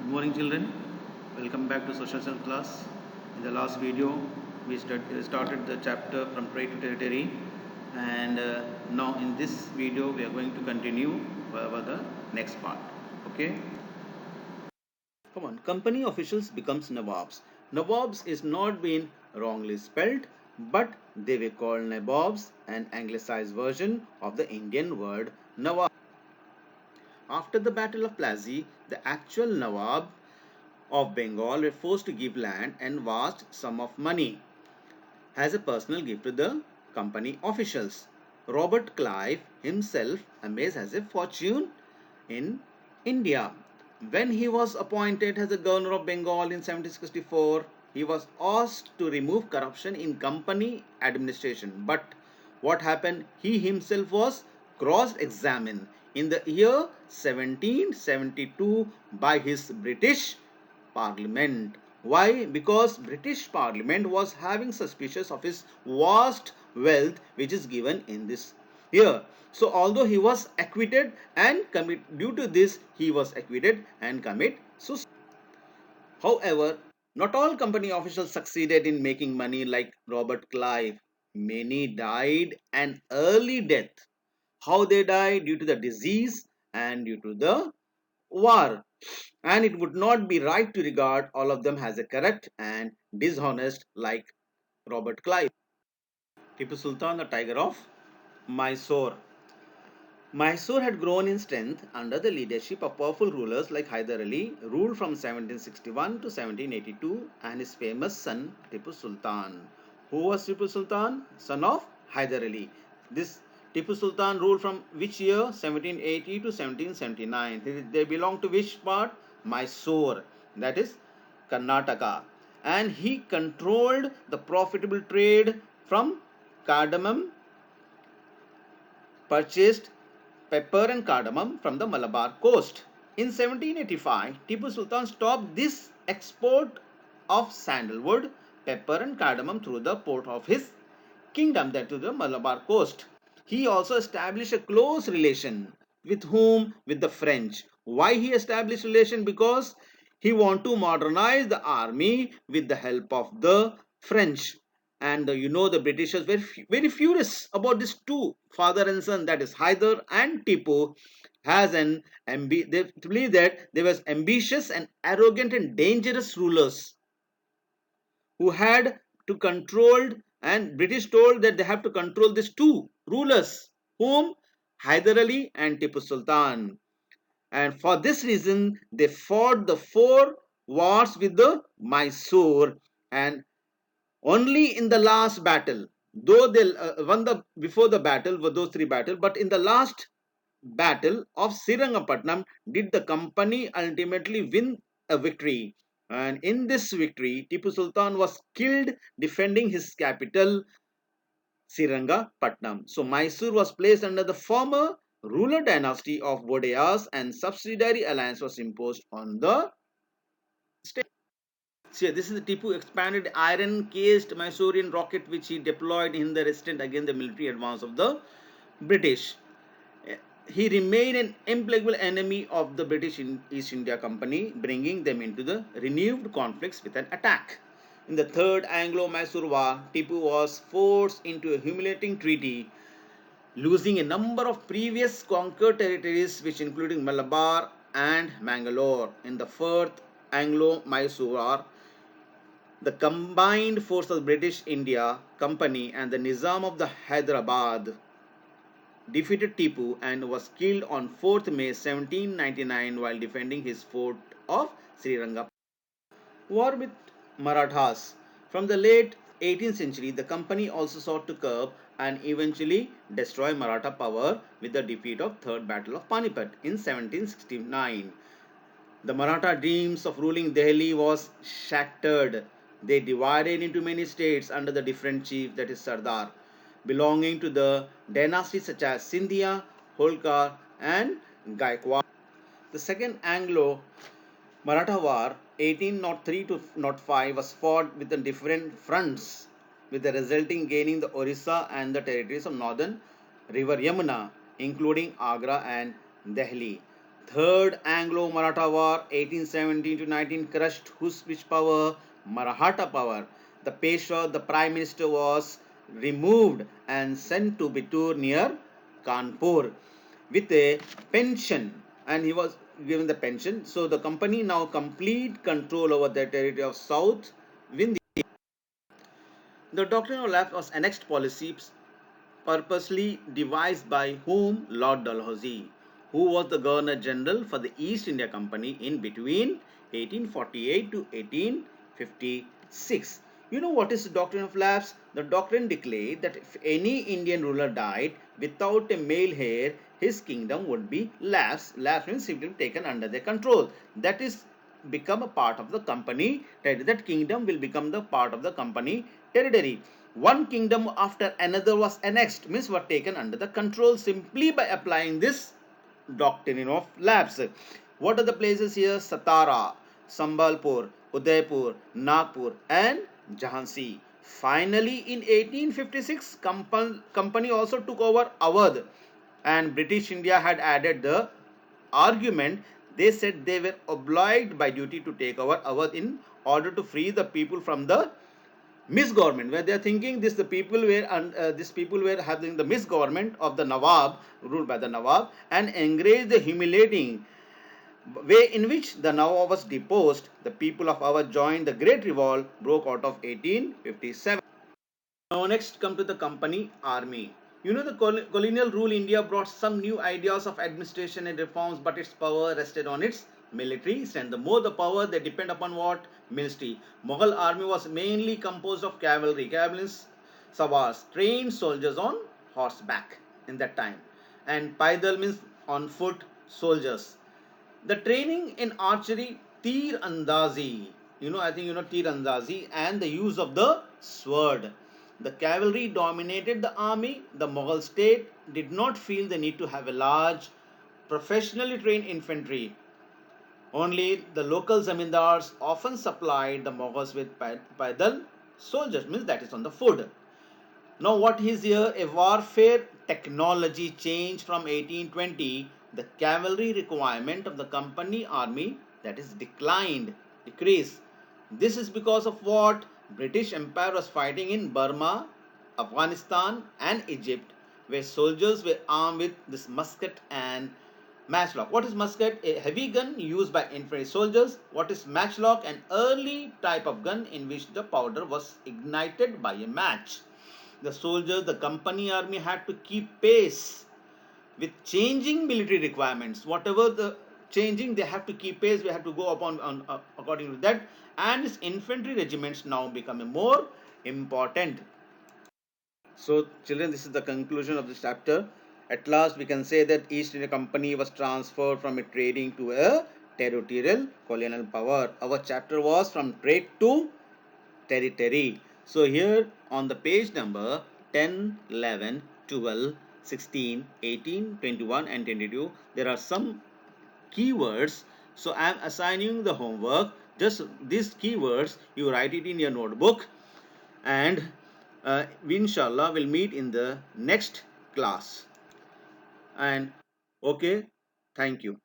Good morning children, welcome back to social science class. In the last video we started the chapter from trade to territory, and now in this video we are going to continue over the next part. Okay, come on. Company officials becomes Nawabs. Nawabs is not been wrongly spelled, but they were called Nabobs, an anglicized version of the Indian word Nawab. After the Battle of Plassey, the actual Nawab of Bengal were forced to give land and vast sum of money as a personal gift to the company officials. Robert Clive himself amassed as a fortune in India. When he was appointed as the governor of Bengal in 1764, he was asked to remove corruption in company administration. But what happened? He himself was cross-examined in the year 1772 by his British Parliament. Why? Because British Parliament was having suspicions of his vast wealth which is given in this year. So although he was acquitted and due to this he was acquitted and commit suicide. However, not all company officials succeeded in making money like Robert Clive. Many died an early death. How they died? Due to the disease and due to the war. And it would not be right to regard all of them as a corrupt and dishonest like Robert Clive. Tipu Sultan, the tiger of Mysore. Mysore had grown in strength under the leadership of powerful rulers like Hyder Ali, ruled from 1761 to 1782, and his famous son Tipu Sultan. Who was Tipu Sultan? Son of Hyder Ali. This Tipu Sultan ruled from which year? 1780 to 1779. They belong to which part? Mysore, that is Karnataka. And he controlled the profitable trade from cardamom, purchased pepper and cardamom from the Malabar coast. In 1785, Tipu Sultan stopped this export of sandalwood, pepper and cardamom through the port of his kingdom, that to the Malabar coast. He also established a close relation with whom? With the French. Why he established relation? Because he want to modernize the army with the help of the French. And the Britishers were very furious about these two, father and son, that is Hyder and Tipu, has they believe that they were ambitious and arrogant and dangerous rulers who had to control, and British told that they have to control these two rulers, whom? Hyder Ali and Tipu Sultan. And for this reason they fought the four wars with the Mysore, and only in the last battle, though they won the before the battle were those three battles, but in the last battle of Srirangapatnam did the company ultimately win a victory. And in this victory, Tipu Sultan was killed defending his capital, Srirangapatnam. So Mysore was placed under the former ruler dynasty of Vodayas, and subsidiary alliance was imposed on the state. See, this is the Tipu expanded iron cased Mysorean rocket which he deployed in the resistance against the military advance of the British. He remained an implacable enemy of the British East India Company, bringing them into the renewed conflicts with an attack. In the Third Anglo-Mysore War, Tipu was forced into a humiliating treaty, losing a number of previous conquered territories, which including Malabar and Mangalore. In the Fourth Anglo-Mysore War, the combined force of the British India Company and the Nizam of the Hyderabad defeated Tipu and was killed on 4th May 1799 while defending his fort of Srirangapatnam. War with Marathas. From the late 18th century, the company also sought to curb and eventually destroy Maratha power with the defeat of Third Battle of Panipat in 1769. The Maratha dreams of ruling Delhi was shattered. They divided into many states under the different chiefs, that is Sardar, belonging to the dynasties such as Sindhia, Holkar and Gaikwad. The Second Anglo-Maratha War 1803 to 05 was fought with the different fronts, with the resulting gaining the Orissa and the territories of northern river Yamuna, including Agra and Delhi. Third Anglo-Maratha War 1817 to 19 crushed whose which power? Maratha power. The Peshwa, the Prime Minister, was removed and sent to Bitur near Kanpur with a pension, and he was given the pension. So the company now complete control over the territory of South Vindhya. The doctrine of lapse was annexed policy purposely devised by whom? Lord Dalhousie, who was the Governor General for the East India Company in between 1848 to 1856. You know what is the doctrine of lapse? The doctrine declared that if any Indian ruler died without a male heir, his kingdom would be lapsed. Lapse means simply taken under their control. That is become a part of the company territory. That kingdom will become the part of the company territory. One kingdom after another was annexed, means were taken under the control simply by applying this doctrine of lapse. What are the places here? Satara, Sambalpur, Udaipur, Nagpur, and Jhansi. Finally, in 1856, company also took over Awadh, and British India had added the argument. They said they were obliged by duty to take over Awadh in order to free the people from the misgovernment, where they are thinking this the people were these people were having the misgovernment of the Nawab, ruled by the Nawab, and encouraged the humiliating way in which the Nawab was deposed. The people of Awadh joined the Great Revolt, broke out of 1857. Now next come to the company army. You know the colonial rule India brought some new ideas of administration and reforms, but its power rested on its military strength. The more the power, they depend upon what? Military. Mughal army was mainly composed of cavalry, savars, trained soldiers on horseback in that time, and paidal means on foot soldiers. The training in archery, tir andazi, I think tir andazi, and the use of the sword. The cavalry dominated the army. The Mughal state did not feel the need to have a large, professionally trained infantry. Only the local zamindars often supplied the Mughals with paidal soldiers, means that is on the foot. Now, what is here? A warfare technology change from 1820. The cavalry requirement of the company army, that is declined, decreased. This is because of what? British Empire was fighting in Burma, Afghanistan, and Egypt, where soldiers were armed with this musket and matchlock. What is musket? A heavy gun used by infantry soldiers. What is matchlock? An early type of gun in which the powder was ignited by a match. The soldiers, the company army had to keep pace with changing military requirements. Whatever the changing, they have to keep pace. We have to go upon according to that. And its infantry regiments now become more important. So, children, this is the conclusion of this chapter. At last, we can say that East India Company was transferred from a trading to a territorial colonial power. Our chapter was from trade to territory. So here on the page number 10, 11, 12, 16, 18, 21 and 22, there are some keywords. So I am assigning the homework. Just these keywords, you write it in your notebook, and we inshallah will meet in the next class. And okay, thank you.